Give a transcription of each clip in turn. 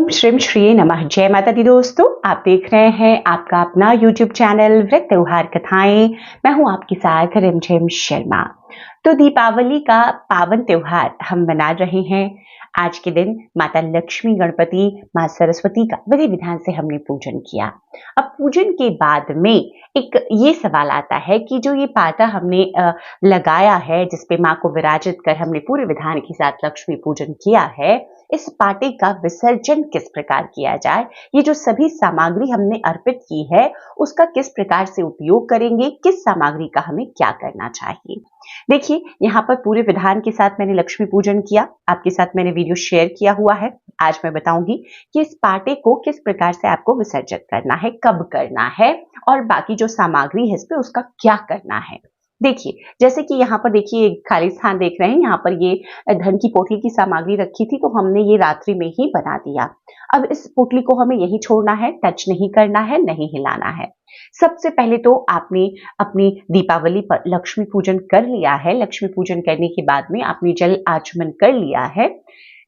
ओम श्रीम श्री नमः। जय माता दी दोस्तों, आप देख रहे हैं आपका अपना यूट्यूब चैनल व्रत त्योहार कथाएं। मैं हूं आपके साथ रिमझिम शर्मा। तो दीपावली का पावन त्योहार हम मना रहे हैं। आज के दिन माता लक्ष्मी, गणपति, मां सरस्वती का विधि विधान से हमने पूजन किया। अब पूजन के बाद में एक ये सवाल आता है कि जो ये पाटा हमने लगाया है, जिसपे मां को विराजित कर हमने पूरे विधान के साथ लक्ष्मी पूजन किया है, इस पाटे का विसर्जन किस प्रकार किया जाए, ये जो सभी सामग्री हमने अर्पित की है उसका किस प्रकार से उपयोग करेंगे, किस सामग्री का हमें क्या करना चाहिए। देखिए, यहाँ पर पूरे विधान के साथ मैंने लक्ष्मी पूजन किया, आपके साथ मैंने वीडियो शेयर किया हुआ है। आज मैं बताऊंगी कि इस पाटे को किस प्रकार से आपको विसर्जित करना है, कब करना है और बाकी जो सामग्री है इस पे उसका क्या करना है। देखिए, जैसे कि यहाँ पर देखिए खाली स्थान देख रहे हैं, यहाँ पर ये धन की पोटली की सामग्री रखी थी, तो हमने ये रात्रि में ही बना दिया। अब इस पोटली को हमें यही छोड़ना है, टच नहीं करना है, नहीं हिलाना है। सबसे पहले तो आपने अपनी दीपावली पर लक्ष्मी पूजन कर लिया है। लक्ष्मी पूजन करने के बाद में आपने जल आचमन कर लिया है।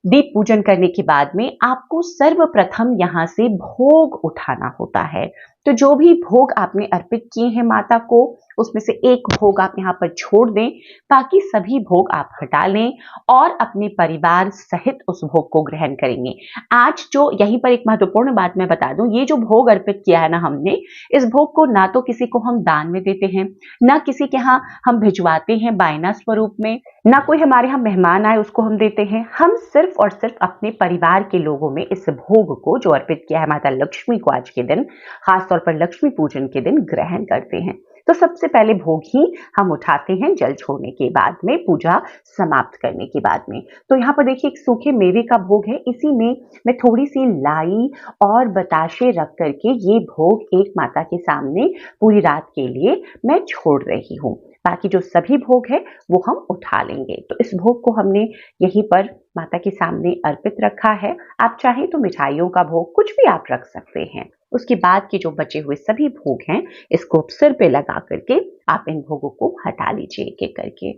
दीप पूजन करने के बाद में आपको सर्वप्रथम यहाँ से भोग उठाना होता है। तो जो भी भोग आपने अर्पित किए हैं माता को, उसमें से एक भोग आप यहाँ पर छोड़ दें, बाकी सभी भोग आप हटा लें और अपने परिवार सहित उस भोग को ग्रहण करेंगे। आज जो यहीं पर एक महत्वपूर्ण बात मैं बता दूं, ये जो भोग अर्पित किया है ना हमने, इस भोग को ना तो किसी को हम दान में देते हैं, ना किसी के यहाँ हम भिजवाते हैं बायना स्वरूप में, ना कोई हमारे यहाँ मेहमान आए उसको हम देते हैं। हम सिर्फ और सिर्फ अपने परिवार के लोगों में इस भोग को जो अर्पित किया है माता लक्ष्मी को आज के दिन, खास तौर पर लक्ष्मी पूजन के दिन ग्रहण करते हैं। तो सबसे पहले भोग ही हम उठाते हैं जल छोड़ने के बाद में, पूजा समाप्त करने के बाद में। तो यहाँ पर देखिए एक सूखे मेवे का भोग है, इसी में मैं थोड़ी सी लाई और बताशे रख करके ये भोग एक माता के सामने पूरी रात के लिए मैं छोड़ रही हूँ। बाकी जो सभी भोग है वो हम उठा लेंगे। तो इस भोग को हमने यहीं पर माता के सामने अर्पित रखा है। आप चाहें तो मिठाइयों का भोग कुछ भी आप रख सकते हैं। उसके बाद के जो बचे हुए सभी भोग हैं, इसको सिर पे लगा करके आप इन भोगों को हटा लीजिए एक एक करके।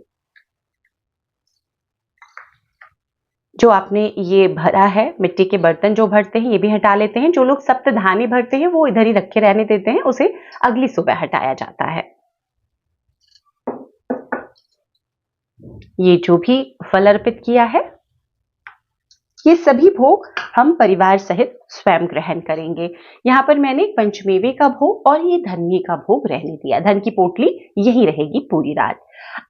जो आपने ये भरा है, मिट्टी के बर्तन जो भरते हैं ये भी हटा लेते हैं। जो लोग सप्तधानी भरते हैं वो इधर ही रखे रहने देते हैं, उसे अगली सुबह हटाया जाता है। ये जो भी फल अर्पित किया है, ये सभी भोग हम परिवार सहित स्वयं ग्रहण करेंगे। यहाँ पर मैंने पंचमेवे का भोग और ये धन्य का भोग रहने दिया। धन की पोटली यही रहेगी पूरी रात।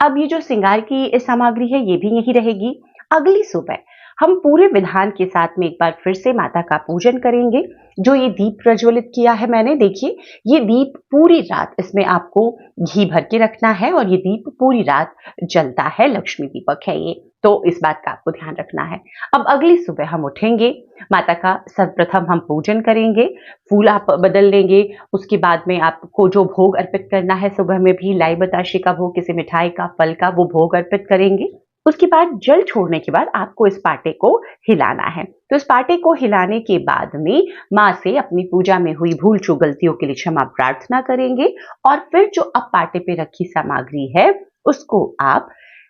अब ये जो श्रृंगार की सामग्री है ये भी यही रहेगी। अगली सुबह हम पूरे विधान के साथ में एक बार फिर से माता का पूजन करेंगे। जो ये दीप प्रज्वलित किया है मैंने, देखिए ये दीप पूरी रात इसमें आपको घी भर के रखना है और ये दीप पूरी रात जलता है। लक्ष्मी दीपक है ये, तो इस बात का आपको ध्यान रखना है। अब अगली सुबह हम उठेंगे, माता का सर्वप्रथम हम पूजन करेंगे, फूल आप बदल लेंगे। उसके बाद में आपको जो भोग अर्पित करना है, सुबह में भी लाई बताशे का भोग, किसी मिठाई का, फल का, वो भोग अर्पित करेंगे। उसके बाद जल छोड़ने के बाद आपको इस पाटे को हिलाना है। तो इस पाटे को हिलाने के बाद में मां से अपनी पूजा में हुई भूल चूक गलतियों के लिए क्षमा प्रार्थना करेंगे और फिर जो अब पाटे पे रखी सामग्री है उसको आप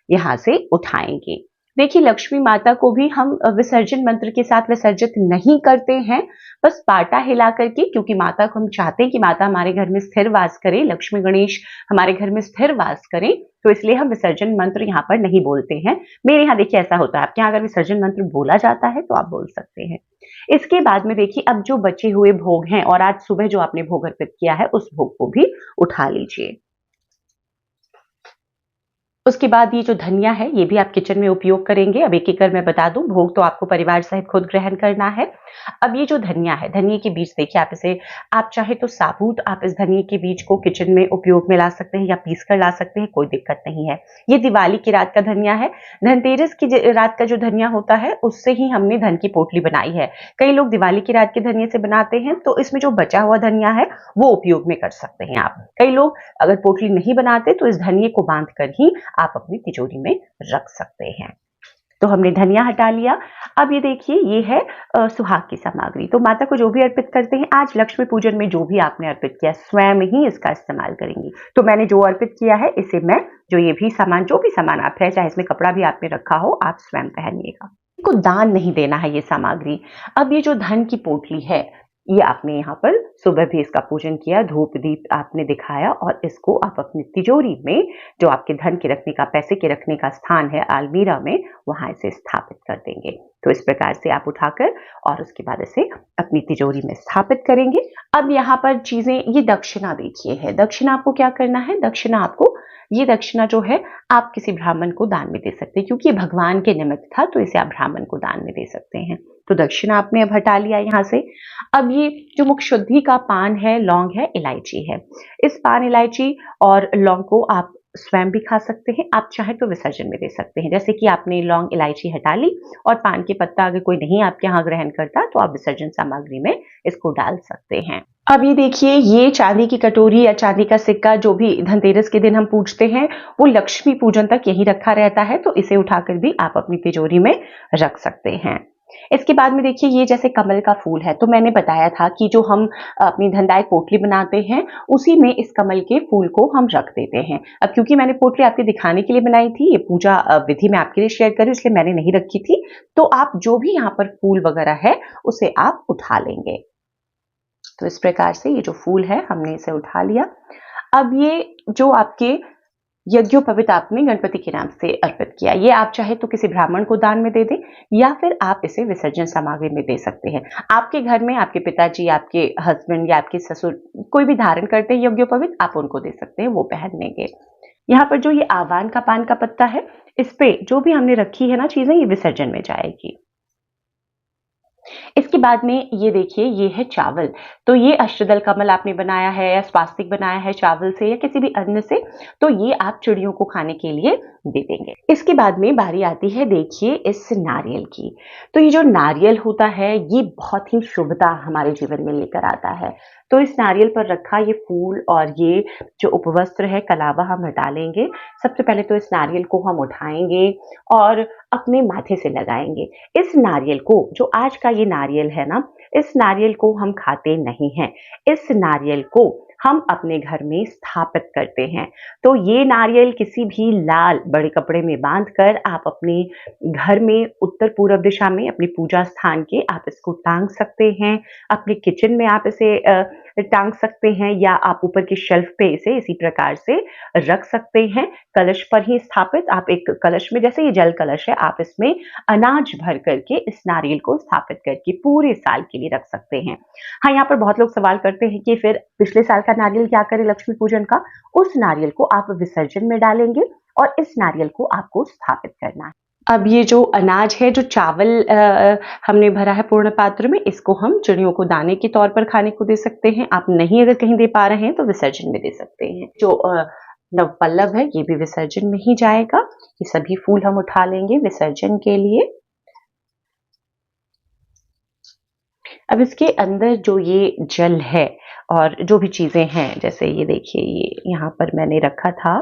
यहां से उठाएंगे। देखिए, लक्ष्मी माता को भी हम विसर्जन मंत्र के साथ विसर्जित नहीं करते हैं, बस पाटा हिला करके, क्योंकि माता को हम चाहते हैं कि माता हमारे घर में स्थिर वास करे, लक्ष्मी गणेश हमारे घर में स्थिर वास करें, तो इसलिए हम विसर्जन मंत्र यहाँ पर नहीं बोलते हैं। मेरे यहाँ देखिए ऐसा होता है, आपके यहाँ अगर विसर्जन मंत्र बोला जाता है तो आप बोल सकते हैं। इसके बाद में देखिए अब जो बचे हुए भोग हैं और आज सुबह जो आपने भोग अर्पित किया है उस भोग को भी उठा लीजिए। उसके बाद ये जो धनिया है ये भी आप किचन में उपयोग करेंगे। अब एक एक कर मैं बता दूं, भोग तो आपको परिवार सहित खुद ग्रहण करना है। अब ये जो धनिया है, धनिये के बीज देखिए, आप इसे आप चाहे तो साबुत आप इस धनिये के बीज को किचन में उपयोग में ला सकते हैं या पीस कर ला सकते हैं, कोई दिक्कत नहीं है। ये दिवाली की रात का धनिया है। धनतेरस की रात का जो धनिया होता है उससे ही हमने धन की पोटली बनाई है। कई लोग दिवाली की रात के धनिये से बनाते हैं, तो इसमें जो बचा हुआ धनिया है वो उपयोग में कर सकते हैं आप। कई लोग अगर पोटली नहीं बनाते तो इस धनिये को बांध कर ही आप अपनी तिजोरी में रख सकते हैं। तो हमने धनिया हटा लिया। अब ये देखिए ये है सुहाग की सामग्री। तो माता को जो भी अर्पित करते हैं, आज लक्ष्मी पूजन में जो भी आपने अर्पित किया स्वयं ही इसका इस्तेमाल करेंगी। तो मैंने जो अर्पित किया है इसे मैं, जो ये भी सामान, जो भी सामान आप है, चाहे इसमें कपड़ा भी आपने रखा हो, आप स्वयं पहनिएगा। को दान नहीं देना है ये सामग्री। अब ये जो धन की पोटली है, ये आपने यहाँ पर सुबह भी इसका पूजन किया, धूप दीप आपने दिखाया और इसको आप अपनी तिजोरी में, जो आपके धन के रखने का, पैसे के रखने का स्थान है अलमीरा में, वहां इसे स्थापित कर देंगे। तो इस प्रकार से आप उठाकर और उसके बाद इसे अपनी तिजोरी में स्थापित करेंगे। अब यहाँ पर चीजें, ये दक्षिणा देखिए है, दक्षिणा आपको क्या करना है, दक्षिणा आपको, ये दक्षिणा जो है आप किसी ब्राह्मण को दान में दे सकते हैं, क्योंकि ये भगवान के निमित्त था, तो इसे आप ब्राह्मण को दान में दे सकते हैं। तो दक्षिणा आपने अब हटा लिया यहाँ से। अब ये जो मुख शुद्धि का पान है, लौंग है, इलायची है, इस पान, इलायची और लौंग को आप स्वयं भी खा सकते हैं, आप चाहे तो विसर्जन में दे सकते हैं। जैसे कि आपने लौंग इलायची हटा ली और पान के पत्ता अगर कोई नहीं आपके यहाँ ग्रहण करता, तो आप विसर्जन सामग्री में इसको डाल सकते हैं। अब ये देखिए, ये चांदी की कटोरी या चांदी का सिक्का जो भी धनतेरस के दिन हम पूजते हैं, वो लक्ष्मी पूजन तक यही रखा रहता है, तो इसे उठाकर भी आप अपनी तिजोरी में रख सकते हैं। इसके बाद में देखिए, ये जैसे कमल का फूल है, तो मैंने बताया था कि जो हम अपनी धनदायक पोटली बनाते हैं, उसी में इस कमल के फूल को हम रख देते हैं। अब क्योंकि मैंने पोटली आपके दिखाने के लिए बनाई थी, ये पूजा विधि मैं आपके लिए शेयर करी, इसलिए मैंने नहीं रखी थी। तो आप जो भी यहाँ पर फूल वगैरह है, उसे आप उठा लेंगे। तो इस प्रकार से ये जो फूल है, हमने इसे उठा लिया। अब ये जो आपके यज्ञोपवीत आपने गणपति के नाम से अर्पित किया, ये आप चाहे तो किसी ब्राह्मण को दान में दे दें, या फिर आप इसे विसर्जन सामग्री में दे सकते हैं। आपके घर में आपके पिताजी, आपके हस्बैंड या आपके ससुर कोई भी धारण करते हैं यज्ञोपवीत, आप उनको दे सकते हैं, वो पहन लेंगे। यहाँ पर जो ये आह्वान का पान का पत्ता है, इस पे जो भी हमने रखी है ना चीजें, ये विसर्जन में जाएगी। इसके बाद में ये देखिए, ये है चावल। तो ये अष्टदल कमल आपने बनाया है या स्वास्तिक बनाया है चावल से या किसी भी अन्न से, तो ये आप चिड़ियों को खाने के लिए दे देंगे। इसके बाद में बारी आती है, देखिए, इस नारियल की। तो ये जो नारियल होता है, ये बहुत ही शुभता हमारे जीवन में लेकर आता है। तो इस नारियल पर रखा ये फूल और ये जो उपवस्त्र है, कलावा, हम हटा लेंगे। सबसे पहले तो इस नारियल को हम उठाएंगे और अपने माथे से लगाएंगे। इस नारियल को, जो आज का ये नारियल है ना, इस नारियल को हम खाते नहीं हैं। इस नारियल को हम अपने घर में स्थापित करते हैं। तो ये नारियल किसी भी लाल बड़े कपड़े में बांधकर आप अपने घर में उत्तर पूर्व दिशा में अपनी पूजा स्थान के आप इसको टांग सकते हैं। अपने किचन में आप इसे टांग सकते हैं, या आप ऊपर की शेल्फ पे इसे इसी प्रकार से रख सकते हैं। कलश पर ही स्थापित, आप एक कलश में, जैसे ये जल कलश है, आप इसमें अनाज भर करके इस नारियल को स्थापित करके पूरे साल के लिए रख सकते हैं। हाँ, यहाँ पर बहुत लोग सवाल करते हैं कि फिर पिछले साल का नारियल क्या करें लक्ष्मी पूजन का। उस नारियल को आप विसर्जन में डालेंगे और इस नारियल को आपको स्थापित करना है। अब ये जो अनाज है, जो चावल हमने भरा है पूर्ण पात्र में, इसको हम चिड़ियों को दाने के तौर पर खाने को दे सकते हैं। आप नहीं अगर कहीं दे पा रहे हैं तो विसर्जन में दे सकते हैं। जो नवपल्लव है, ये भी विसर्जन में ही जाएगा। ये सभी फूल हम उठा लेंगे विसर्जन के लिए। अब इसके अंदर जो ये जल है और जो भी चीजें हैं, जैसे ये देखिए, ये यहाँ पर मैंने रखा था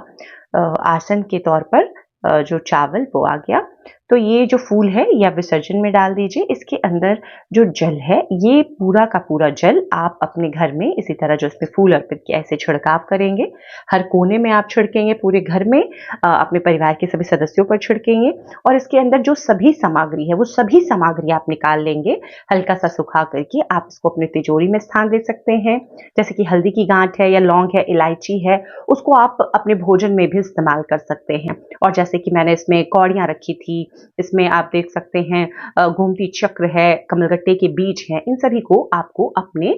आसन के तौर पर, जो चावल वो आ गया। तो ये जो फूल है या विसर्जन में डाल दीजिए। इसके अंदर जो जल है, ये पूरा का पूरा जल आप अपने घर में इसी तरह जो इसमें फूल अर्पित किया, ऐसे छिड़काव करेंगे। हर कोने में आप छिड़केंगे, पूरे घर में अपने परिवार के सभी सदस्यों पर छिड़केंगे। और इसके अंदर जो सभी सामग्री है, वो सभी सामग्री आप निकाल लेंगे। हल्का सा सुखा करके आप इसको अपनी तिजोरी में स्थान दे सकते हैं। जैसे कि हल्दी की गांठ है या लौंग है, इलायची है, उसको आप अपने भोजन में भी इस्तेमाल कर सकते हैं। और जैसे कि मैंने इसमें कौड़ियां रखी थी, इसमें आप देख सकते हैं गोमती चक्र है, कमलगट्टे के बीज हैं, इन सभी को आपको अपने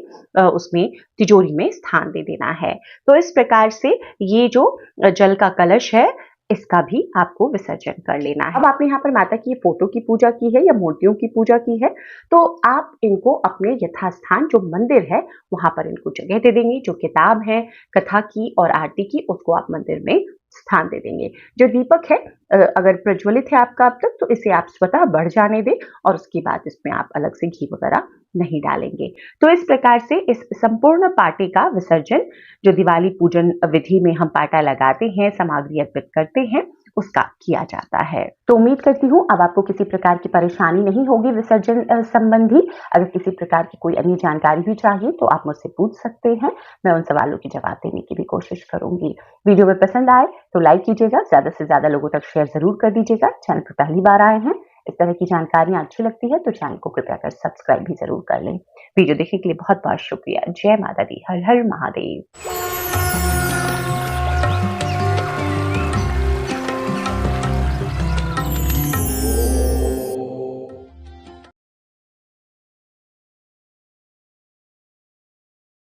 उसमें तिजोरी में स्थान दे देना है। तो इस प्रकार से ये जो जल का कलश है, इसका भी आपको विसर्जन कर लेना है। अब आपने यहाँ पर माता की फोटो की पूजा की है या मूर्तियों की पूजा की है, तो आप इनको अपने यथास्थान जो मंदिर है वहां पर इनको जगह दे देंगे। जो किताब है कथा की और आरती की, उसको आप मंदिर में स्थान दे देंगे। जो दीपक है, अगर प्रज्वलित है आपका अब तक, तो इसे आप स्वतः बढ़ जाने दें और उसके बाद इसमें आप अलग से घी वगैरह नहीं डालेंगे। तो इस प्रकार से इस संपूर्ण पाटे का विसर्जन, जो दिवाली पूजन विधि में हम पाटा लगाते हैं, सामग्री अर्पित करते हैं, उसका किया जाता है। तो उम्मीद करती हूँ अब आपको किसी प्रकार की परेशानी नहीं होगी विसर्जन संबंधी। अगर किसी प्रकार की कोई अन्य जानकारी भी चाहिए तो आप मुझसे पूछ सकते हैं, मैं उन सवालों के जवाब देने की भी कोशिश करूंगी। वीडियो में पसंद आए तो लाइक कीजिएगा, ज्यादा से ज्यादा लोगों तक शेयर जरूर कर दीजिएगा। चैनल पर पहली बार आए हैं इस तरह की जानकारियाँ अच्छी लगती है तो चैनल को कृपया कर सब्सक्राइब भी ज़रूर कर लें। वीडियो देखने के लिए बहुत-बहुत शुक्रिया। जय माता दी। हर हर महादेव।